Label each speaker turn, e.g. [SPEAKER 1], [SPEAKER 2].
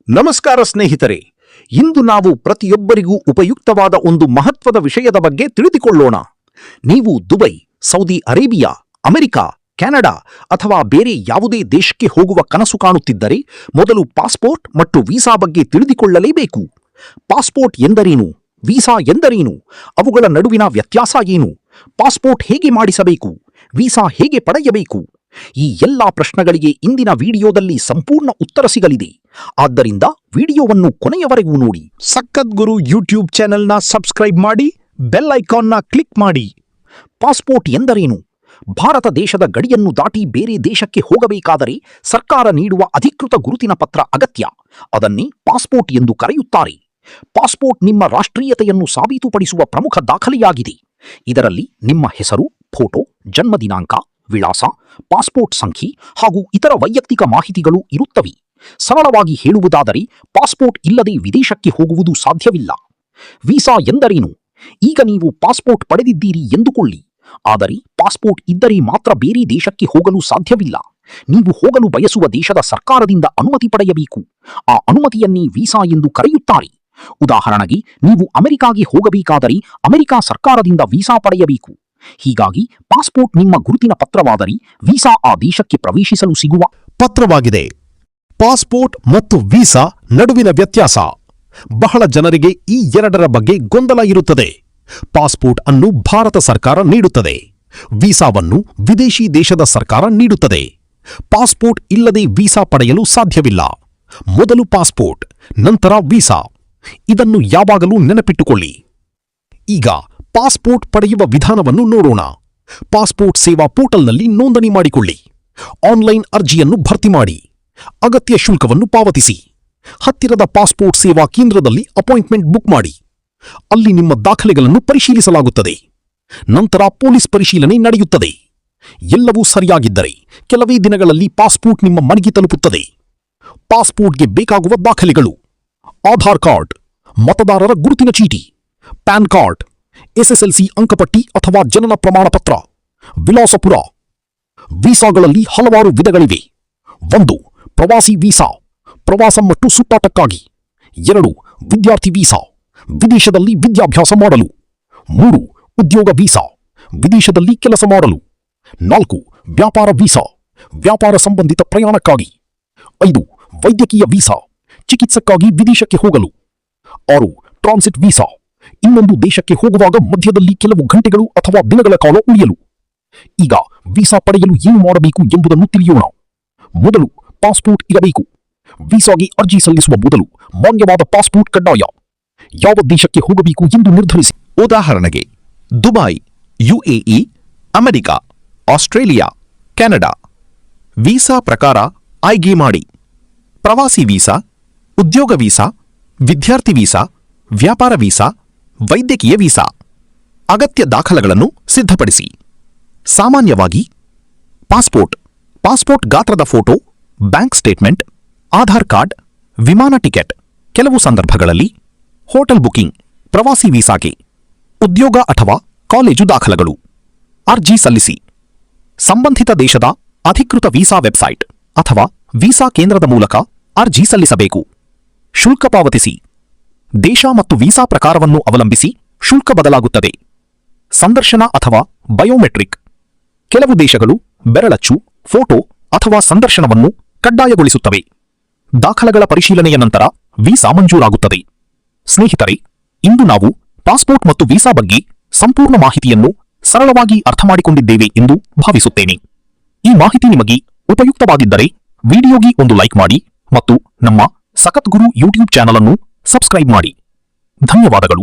[SPEAKER 1] ನಮಸ್ಕಾರ ಸ್ನೇಹಿತರೆ, ಇಂದು ನಾವು ಪ್ರತಿಯೊಬ್ಬರಿಗೂ ಉಪಯುಕ್ತವಾದ ಒಂದು ಮಹತ್ವದ ವಿಷಯದ ಬಗ್ಗೆ ತಿಳಿದುಕೊಳ್ಳೋಣ. ನೀವು Dubai, Saudi Arabia, America, Canada ಅಥವಾ ಬೇರೆ ಯಾವುದೇ ದೇಶಕ್ಕೆ ಹೋಗುವ ಕನಸು ಕಾಣುತ್ತಿದ್ದರೆ ಮೊದಲು ಪಾಸ್ಪೋರ್ಟ್ ಮತ್ತು ವೀಸಾ ಬಗ್ಗೆ ತಿಳಿದುಕೊಳ್ಳಲೇಬೇಕು. ಪಾಸ್ಪೋರ್ಟ್ ಎಂದರೇನು? ವೀಸಾ ಎಂದರೇನು? ಅವುಗಳ ನಡುವಿನ ವ್ಯತ್ಯಾಸ ಏನು? ಪಾಸ್ಪೋರ್ಟ್ ಹೇಗೆ ಮಾಡಿಸಬೇಕು? ವೀಸಾ ಹೇಗೆ ಪಡೆಯಬೇಕು? ಈ ಎಲ್ಲಾ ಪ್ರಶ್ನೆಗಳಿಗೆ ಇಂದಿನ ವಿಡಿಯೋದಲ್ಲಿ ಸಂಪೂರ್ಣ ಉತ್ತರ ಸಿಗಲಿದೆ. ಆದ್ದರಿಂದ ವಿಡಿಯೋವನ್ನು ಕೊನೆಯವರೆಗೂ ನೋಡಿ.
[SPEAKER 2] ಸಖತ್ ಗುರು ಯೂಟ್ಯೂಬ್ ಚಾನೆಲ್ನ ಸಬ್ಸ್ಕ್ರೈಬ್ ಮಾಡಿ, ಬೆಲ್ ಐಕಾನ್ನ ಕ್ಲಿಕ್ ಮಾಡಿ.
[SPEAKER 1] ಪಾಸ್ಪೋರ್ಟ್ ಎಂದರೇನು? ಭಾರತ ದೇಶದ ಗಡಿಯನ್ನು ದಾಟಿ ಬೇರೆ ದೇಶಕ್ಕೆ ಹೋಗಬೇಕಾದರೆ ಸರ್ಕಾರ ನೀಡುವ ಅಧಿಕೃತ ಗುರುತಿನ ಪತ್ರ ಅಗತ್ಯ. ಅದನ್ನೇ ಪಾಸ್ಪೋರ್ಟ್ ಎಂದು ಕರೆಯುತ್ತಾರೆ. ಪಾಸ್ಪೋರ್ಟ್ ನಿಮ್ಮ ರಾಷ್ಟ್ರೀಯತೆಯನ್ನು ಸಾಬೀತುಪಡಿಸುವ ಪ್ರಮುಖ ದಾಖಲೆಯಾಗಿದೆ. ಇದರಲ್ಲಿ ನಿಮ್ಮ ಹೆಸರು, ಫೋಟೋ, ಜನ್ಮ ದಿನಾಂಕ, ವಿಳಾಸ, ಪಾಸ್ಪೋರ್ಟ್ ಸಂಖ್ಯೆ ಹಾಗೂ ಇತರ ವೈಯಕ್ತಿಕ ಮಾಹಿತಿಗಳು ಇರುತ್ತವೆ. ಸರಳವಾಗಿ ಹೇಳುವುದಾದರೆ ಪಾಸ್ಪೋರ್ಟ್ ಇಲ್ಲದೆ ವಿದೇಶಕ್ಕೆ ಹೋಗುವುದು ಸಾಧ್ಯವಿಲ್ಲ. ವೀಸಾ ಎಂದರೇನು? ಈಗ ನೀವು ಪಾಸ್ಪೋರ್ಟ್ ಪಡೆದಿದ್ದೀರಿ ಎಂದುಕೊಳ್ಳಿ. ಆದರೆ ಪಾಸ್ಪೋರ್ಟ್ ಇದ್ದರೆ ಮಾತ್ರ ಬೇರೆ ದೇಶಕ್ಕೆ ಹೋಗಲು ಸಾಧ್ಯವಿಲ್ಲ. ನೀವು ಹೋಗಲು ಬಯಸುವ ದೇಶದ ಸರ್ಕಾರದಿಂದ ಅನುಮತಿ ಪಡೆಯಬೇಕು. ಆ ಅನುಮತಿಯನ್ನೇ ವೀಸಾ ಎಂದು ಕರೆಯುತ್ತಾರೆ. ಉದಾಹರಣೆಗೆ, ನೀವು ಅಮೆರಿಕಾಗೆ ಹೋಗಬೇಕಾದರೆ ಅಮೆರಿಕ ಸರ್ಕಾರದಿಂದ ವೀಸಾ ಪಡೆಯಬೇಕು. ಹೀಗಾಗಿ ಪಾಸ್ಪೋರ್ಟ್ ನಿಮ್ಮ ಗುರುತಿನ ಪತ್ರವಾದರೆ ವೀಸಾ ಆ ದೇಶಕ್ಕೆ ಪ್ರವೇಶಿಸಲು ಸಿಗುವ
[SPEAKER 2] ಪತ್ರವಾಗಿದೆ. ಪಾಸ್ಪೋರ್ಟ್ ಮತ್ತು ವೀಸಾ ನಡುವಿನ ವ್ಯತ್ಯಾಸ. ಬಹಳ ಜನರಿಗೆ ಈ ಎರಡರ ಬಗ್ಗೆ ಗೊಂದಲ ಇರುತ್ತದೆ. ಪಾಸ್ಪೋರ್ಟ್ ಅನ್ನು ಭಾರತ ಸರ್ಕಾರ ನೀಡುತ್ತದೆ, ವೀಸಾವನ್ನು ವಿದೇಶಿ ದೇಶದ ಸರ್ಕಾರ ನೀಡುತ್ತದೆ. ಪಾಸ್ಪೋರ್ಟ್ ಇಲ್ಲದೆ ವೀಸಾ ಪಡೆಯಲು ಸಾಧ್ಯವಿಲ್ಲ. ಮೊದಲು ಪಾಸ್ಪೋರ್ಟ್, ನಂತರ ವೀಸಾ. ಇದನ್ನು ಯಾವಾಗಲೂ ನೆನಪಿಟ್ಟುಕೊಳ್ಳಿ. ಈಗ ಪಾಸ್ಪೋರ್ಟ್ ಪಡೆಯುವ ವಿಧಾನವನ್ನು ನೋಡೋಣ. ಪಾಸ್ಪೋರ್ಟ್ ಸೇವಾ ಪೋರ್ಟಲ್ನಲ್ಲಿ ನೋಂದಣಿ ಮಾಡಿಕೊಳ್ಳಿ. ಆನ್ಲೈನ್ ಅರ್ಜಿಯನ್ನು ಭರ್ತಿ ಮಾಡಿ. ಅಗತ್ಯ ಶುಲ್ಕವನ್ನು ಪಾವತಿಸಿ. ಹತ್ತಿರದ ಪಾಸ್ಪೋರ್ಟ್ ಸೇವಾ ಕೇಂದ್ರದಲ್ಲಿ ಅಪಾಯಿಂಟ್ಮೆಂಟ್ ಬುಕ್ ಮಾಡಿ. ಅಲ್ಲಿ ನಿಮ್ಮ ದಾಖಲೆಗಳನ್ನು ಪರಿಶೀಲಿಸಲಾಗುತ್ತದೆ. ನಂತರ ಪೊಲೀಸ್ ಪರಿಶೀಲನೆ ನಡೆಯುತ್ತದೆ. ಎಲ್ಲವೂ ಸರಿಯಾಗಿದ್ದರೆ ಕೆಲವೇ ದಿನಗಳಲ್ಲಿ ಪಾಸ್ಪೋರ್ಟ್ ನಿಮ್ಮ ಮನೆಗೆ ತಲುಪುತ್ತದೆ. ಪಾಸ್ಪೋರ್ಟ್ಗೆ ಬೇಕಾಗುವ ದಾಖಲೆಗಳು: ಆಧಾರ್ ಕಾರ್ಡ್, ಮತದಾರರ ಗುರುತಿನ ಚೀಟಿ, ಪ್ಯಾನ್ ಕಾರ್ಡ್, ಎಸ್ಎಸ್ಎಲ್ಸಿ ಅಂಕಪಟ್ಟಿ ಅಥವಾ ಜನನ ಪ್ರಮಾಣ ಪತ್ರ, ವಿಳಾಸ ಪುರ. ವೀಸಾಗಳಲ್ಲಿ ಹಲವಾರು ವಿಧಗಳಿವೆ. 1. ಪ್ರವಾಸಿ ವೀಸಾ, ಪ್ರವಾಸ ಮತ್ತು ಸುತ್ತಾಟಕ್ಕಾಗಿ. 2. ವಿದ್ಯಾರ್ಥಿ ವೀಸಾ, ವಿದೇಶದಲ್ಲಿ ವಿದ್ಯಾಭ್ಯಾಸ ಮಾಡಲು. 3. ಉದ್ಯೋಗ ವೀಸಾ, ವಿದೇಶದಲ್ಲಿ ಕೆಲಸ ಮಾಡಲು. 4. ವ್ಯಾಪಾರ ವೀಸಾ, ವ್ಯಾಪಾರ ಸಂಬಂಧಿತ ಪ್ರಯಾಣಕ್ಕಾಗಿ. 5. ವೈದ್ಯಕೀಯ ವೀಸಾ, ಚಿಕಿತ್ಸಕ್ಕಾಗಿ ವಿದೇಶಕ್ಕೆ ಹೋಗಲು. 6. ಟ್ರಾನ್ಸಿಟ್ ವೀಸಾ, ಇನ್ನೊಂದು ದೇಶಕ್ಕೆ ಹೋಗುವಾಗ ಮಧ್ಯದಲ್ಲಿ ಕೆಲವು ಗಂಟೆಗಳು ಅಥವಾ ದಿನಗಳ ಕಾಲ ಉಳಿಯಲು. ಈಗ ವೀಸಾ ಪಡೆಯಲು ಏನು ಮಾಡಬೇಕು ಎಂಬುದನ್ನು ತಿಳಿಯೋಣ. ಮೊದಲು ಪಾಸ್ಪೋರ್ಟ್ ಇರಬೇಕು. ವೀಸಾಗೆ ಅರ್ಜಿ ಸಲ್ಲಿಸುವ ಮೊದಲು ಮಾನ್ಯವಾದ ಪಾಸ್ಪೋರ್ಟ್ ಕಡ್ಡಾಯ. ಯಾವ ದೇಶಕ್ಕೆ ಹೋಗಬೇಕು ಎಂದು ನಿರ್ಧರಿಸಿ.
[SPEAKER 3] ಉದಾಹರಣೆಗೆ, Dubai, UAE, America, Australia, Canada. Visa ಪ್ರಕಾರ ಆಯ್ಕೆ ಮಾಡಿ: ಪ್ರವಾಸಿ ವೀಸಾ, ಉದ್ಯೋಗ ವೀಸಾ, ವಿದ್ಯಾರ್ಥಿ ವೀಸಾ, ವ್ಯಾಪಾರ ವೀಸಾ, ವೈದ್ಯಕೀಯ ವೀಸಾ. ಅಗತ್ಯ ದಾಖಲೆಗಳನ್ನು ಸಿದ್ಧಪಡಿಸಿ. ಸಾಮಾನ್ಯವಾಗಿ ಪಾಸ್ಪೋರ್ಟ್ ಗಾತ್ರದ photo, bank statement, Aadhaar card, ವಿಮಾನ ಟಿಕೆಟ್. ಕೆಲವು ಸಂದರ್ಭಗಳಲ್ಲಿ ಹೋಟೆಲ್ ಬುಕಿಂಗ್. ಪ್ರವಾಸಿ ವೀಸಾಗೆ ಉದ್ಯೋಗ ಅಥವಾ ಕಾಲೇಜು ದಾಖಲೆಗಳು. ಅರ್ಜಿ ಸಲ್ಲಿಸಿ. ಸಂಬಂಧಿತ ದೇಶದ ಅಧಿಕೃತ ವೀಸಾ ವೆಬ್ಸೈಟ್ ಅಥವಾ ವೀಸಾ ಕೇಂದ್ರದ ಮೂಲಕ ಅರ್ಜಿ ಸಲ್ಲಿಸಬೇಕು. ಶುಲ್ಕ ಪಾವತಿಸಿ. ದೇಶ ಮತ್ತು ವೀಸಾ ಪ್ರಕಾರವನ್ನು ಅವಲಂಬಿಸಿ ಶುಲ್ಕ ಬದಲಾಗುತ್ತದೆ. ಸಂದರ್ಶನ ಅಥವಾ ಬಯೋಮೆಟ್ರಿಕ್. ಕೆಲವು ದೇಶಗಳು ಬೆರಳಚ್ಚು, ಫೋಟೋ ಅಥವಾ ಸಂದರ್ಶನವನ್ನು ಕಡ್ಡಾಯಗೊಳಿಸುತ್ತವೆ. ದಾಖಲೆಗಳ ಪರಿಶೀಲನೆಯ ನಂತರ ವೀಸಾ ಮಂಜೂರಾಗುತ್ತದೆ. ಸ್ನೇಹಿತರೆ, ಇಂದು ನಾವು ಪಾಸ್ಪೋರ್ಟ್ ಮತ್ತು ವೀಸಾ ಬಗ್ಗೆ ಸಂಪೂರ್ಣ ಮಾಹಿತಿಯನ್ನು ಸರಳವಾಗಿ ಅರ್ಥಮಾಡಿಕೊಂಡಿದ್ದೇವೆ ಎಂದು ಭಾವಿಸುತ್ತೇನೆ. ಈ ಮಾಹಿತಿ ನಿಮಗೆ ಉಪಯುಕ್ತವಾಗಿದ್ದರೆ ವಿಡಿಯೋಗೆ ಒಂದು ಲೈಕ್ ಮಾಡಿ ಮತ್ತು ನಮ್ಮ ಸಖತ್ ಗುರು ಯೂಟ್ಯೂಬ್ ಚಾನಲ್ ಅನ್ನು ಸಬ್ಸ್ಕ್ರೈಬ್ ಮಾಡಿ. ಧನ್ಯವಾದಗಳು.